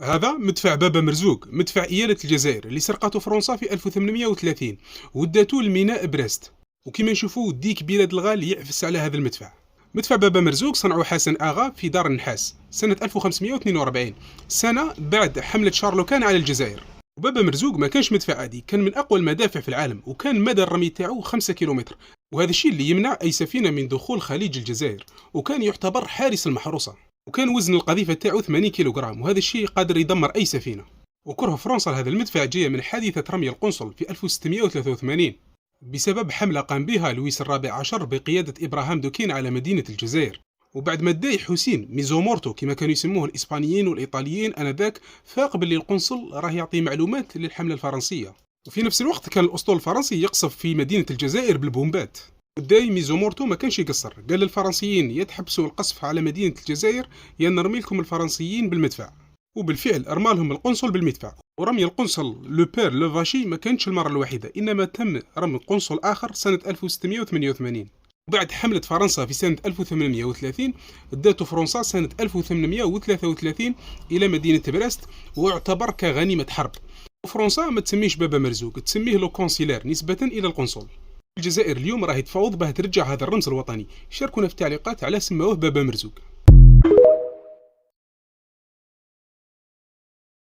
هذا مدفع بابا مرزوق، مدفع إيالة الجزائر اللي سرقته فرنسا في 1830 وداتو لميناء بريست. وكما نشوفوا ديك بلاد الغال يعفس على هذا المدفع. مدفع بابا مرزوق صنعه حسن آغا في دار النحاس سنة 1542، سنة بعد حملة شارلوكان على الجزائر. وبابا مرزوق ما كانش مدفع عادي، كان من أقوى المدافع في العالم، وكان مدى الرمي تاعو 5 كيلومتر، وهذا الشيء اللي يمنع أي سفينة من دخول خليج الجزائر، وكان يعتبر حارس المحروسة. وكان وزن القذيفة تاعو 80 كيلوغرام، وهذا الشيء قادر يدمر أي سفينة. وكره فرنسا لهذا المدفع جاية من حادثة رمي القنصل في 1683 بسبب حملة قام بها لويس الرابع عشر بقيادة إبراهام دوكين على مدينة الجزائر. وبعد ما داي حسين ميزومورتو كما كانوا يسموه الإسبانيين والإيطاليين آنذاك، فاق باللي القنصل راه يعطي معلومات للحملة الفرنسية. وفي نفس الوقت كان الأسطول الفرنسي يقصف في مدينة الجزائر بالبومبات. داي ميزومورتو ما كانش يقصر، قال للفرنسيين يا تحبسوا القصف على مدينة الجزائر يا نرمي لكم الفرنسيين بالمدفع. وبالفعل ارمى لهم القنصل بالمدفع. ورمي القنصل لو بير لوفاشي ما كانتش المرة الوحيدة، إنما تم رمي قنصل آخر سنة 1688. وبعد حملة فرنسا في سنة 1830 داتو فرنسا سنة 1833 إلى مدينة بريست، واعتبر كغنيمة حرب. وفرنسا ما تسميش بابا مرزوق، تسميه لو كونسيلير نسبة إلى القنصل. الجزائر اليوم راهي تفاوض باه ترجع هذا الرمز الوطني. شاركونا في التعليقات على سموه بابا مرزوق.